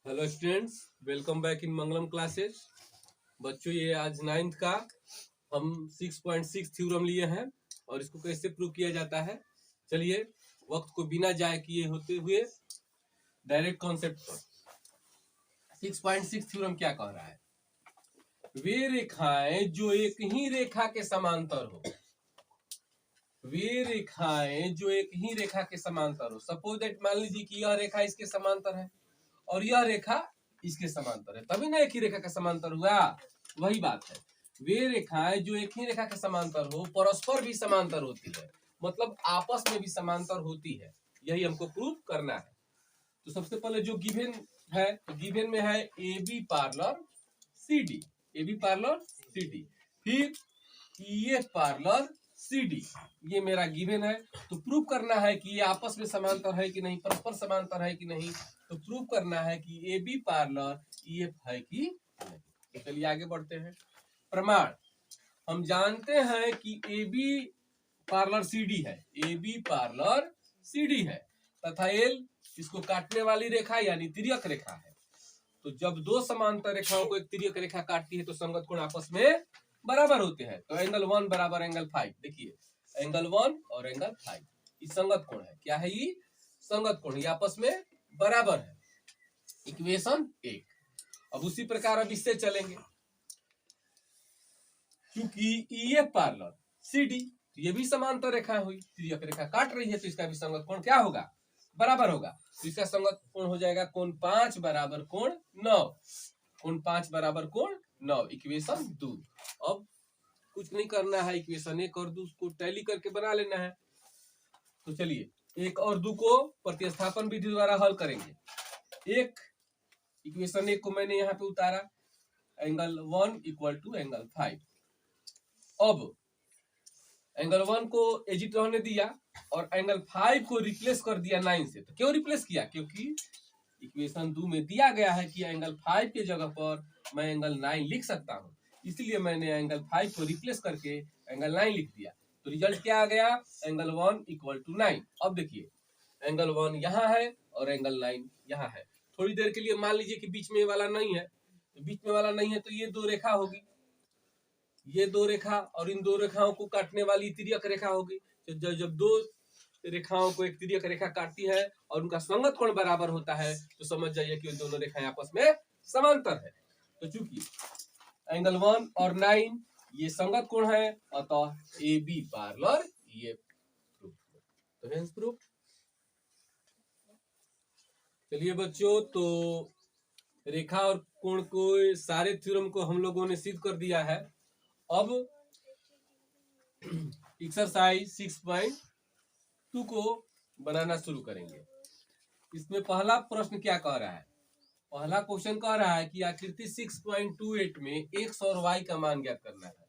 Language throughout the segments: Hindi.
Hello students, welcome back in Mangalam classes. बच्चों, ये आज 9th का हम 6.6 थ्योरम लिए हैं और इसको कैसे प्रूव किया जाता है। चलिए, वक्त को बिना जाए किए होते हुए डायरेक्ट कॉन्सेप्ट पर। 6.6 थ्योरम क्या कह रहा है? वे रेखाएं जो एक ही रेखा के समांतर हो, वे रेखाएं जो एक ही रेखा के समांतर हो। सपोज दैट, मान लीजिए कि यह रेखा इसके समांतर है और यह रेखा इसके समांतर है, तभी ना एक ही रेखा का समांतर हुआ। वही बात है, वे रेखाएं जो एक ही रेखा के समांतर हो, परस्पर भी समांतर होती है, मतलब आपस में भी समांतर होती है। यही हमको प्रूव करना है। तो सबसे पहले जो गिवन है, तो गिवन में है A B parallel C D, A B parallel C D, फिर E F parallel C D, ये मेरा गिवन है। तो प्रूव करना है कि ये आपस में समांतर है कि नहीं, परस्पर समांतर है कि नहीं। तो प्रूव करना है कि A B parallel E F है कि नहीं। तो चलिए आगे बढ़ते हैं। प्रमाण, हम जानते हैं कि A B parallel C D है, A B parallel C D है तथा एल इसको काटने वाली रेखा यानी तिर्यक रेखा है। तो जब दो समांतर रेखाओं को एक तिर्यक रेखा काटती है तो संगत कोण आपस में बराबर होते हैं। तो एंगल 1 बराबर एंगल 5, देखिए एंगल 1 और एंगल 5 ये संगत कोण है। क्या है ये? संगत कोण, ये आपस में बराबर है। इक्वेशन 1। अब उसी प्रकार अब इससे चलेंगे, क्योंकि E F parallel C D, ये भी समांतर रेखा हुई, तिर्यक रेखा काट रही है, तो इसका भी संगत कोण क्या होगा? बराबर होगा। तो इसका संगत कोण हो जाएगा कोण 5 बराबर कोण 9, कोण 5 बराबर कोण 9। इक्वेशन 2। अब कुछ नहीं करना है, इक्वेशन 1 और 2 को टैली करके बना लेना है। तो चलिए 1 और 2 को प्रतिस्थापन विधि द्वारा हल करेंगे। एक इक्वेशन 1 को मैंने यहाँ पे उतारा, एंगल 1 इक्वल टू एंगल 5। अब एंगल 1 को एजिट रहने दिया और एंगल 5 को रिप्लेस कर दिया 9 से। तो क्यों रिप्लेस किया? क्योंकि इक्वेशन 2 में दिया गया है कि एंगल 5 के जगह पर मैं एंगल 9 लिख सकता हूं, इसलिए मैंने एंगल 5 को रिप्लेस करके एंगल 9 लिख दिया। तो रिजल्ट क्या आ गया? Angle 1 equal to 9। अब देखिए एंगल 1 यहाँ है और एंगल 9 यहाँ है। थोड़ी देर के लिए मान लीजिए कि बीच में वाला नहीं है, तो बीच में वाला नहीं है तो ये दो रेखा होगी, ये दो रेखा और इन दो रेखाओं को काटने वाली तिर्यक रेखा होगी। तो जब दो रेखाओं को एक तिर्यक रेखा काटती है और उनका संगत कोण बराबर होता है, तो समझ जाइए कि दोनों रेखाएं आपस में समांतर है। तो चूंकि एंगल 1 और 9 ये संगत कोण है, अतः ए बी पार्लर ये प्रूफ। तो हेंस प्रूफ। चलिए बच्चों, तो रेखा और कोण को सारे थ्योरम को हम लोगों ने सिद्ध कर दिया है। अब एक्सरसाइज 6.2 को बनाना शुरू करेंगे। इसमें पहला प्रश्न क्या कह रहा है? पहला क्वेश्चन कह रहा है कि आकृति 6.28 में x और y का मान ज्ञात करना है।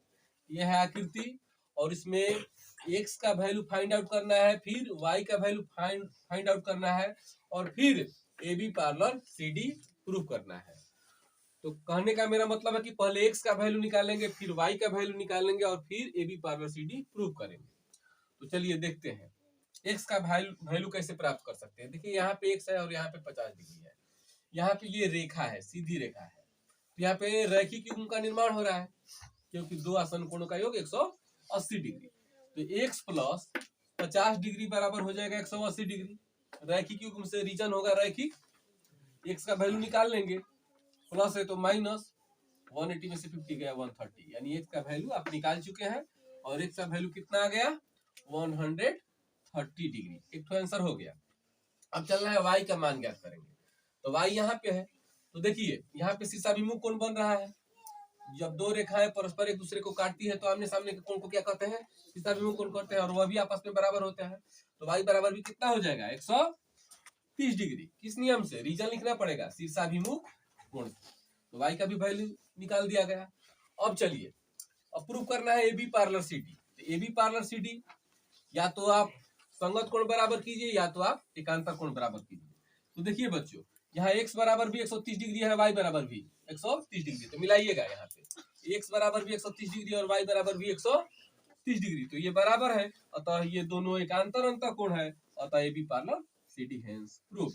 यह है आकृति और इसमें x का वैल्यू फाइंड आउट करना है, फिर y का वैल्यू फाइंड आउट करना है और फिर A B parallel C D prove करना है। तो कहने का मेरा मतलब है कि पहले x का वैल्यू निकालेंगे, फिर y का वैल्यू निकालेंगे और फिर A B parallel C D prove करेंगे। तो चलिए देखते हैं x का वैल्यू कैसे प्राप्त कर सकते हैं। देखिए यहाँ पे x है और यहाँ पे 50 डिग्री है। यहाँ पे ये रेखा है, सीधी रेखा है, तो यहाँ पे रैखिक युग्म का निर्माण हो रहा है, क्योंकि दो आसन कोणों का योग 180 डिग्री। तो x प्लस 50 डिग्री बराबर हो जाएगा 180 डिग्री। रैखिक युग्म से रीजन होगा रैखिक, x का वैल्यू निकाल लेंगे, प्लस है तो माइनस, 180 में से 50 गया 130, यानी x का वैल्यू आप निकाल चुके हैं और x का वैल्यू कितना आ गया? 130 डिग्री। एक तो आंसर हो गया। अब चलना है y का मान ज्ञात करेंगे। तो y यहाँ पे है, तो देखिए यहाँ पे शीर्षाभिमुख कोण बन रहा है। जब दो रेखाएं परस्पर एक दूसरे को काटती है तो आमने सामने के कोण को क्या कहते हैं? शीर्षाभिमुख कोण कहते हैं, और वह भी आपस में बराबर होता है। तो y बराबर भी कितना हो जाएगा? 130 डिग्री। किस नियम से? रीजन लिखना पड़ेगा, शीर्षाभिमुख कोण। तो y का भी वैल्यू निकाल दिया गया। अब चलिए अब प्रूव करना है A B parallel C D. तो A B parallel C D या तो आप संगत कोण बराबर कीजिए या तो आप एकांतर कोण बराबर कीजिए। तो देखिए बच्चों, यहाँ x बराबर भी 130 डिग्री है, y बराबर भी 130 डिग्री। तो मिलाइएगा, यहाँ पे x बराबर भी 130 डिग्री और y बराबर भी 130 डिग्री, तो ये बराबर है, अतः ये दोनों एकांतर अंतः कोण है, अतः A B parallel C D hence proof.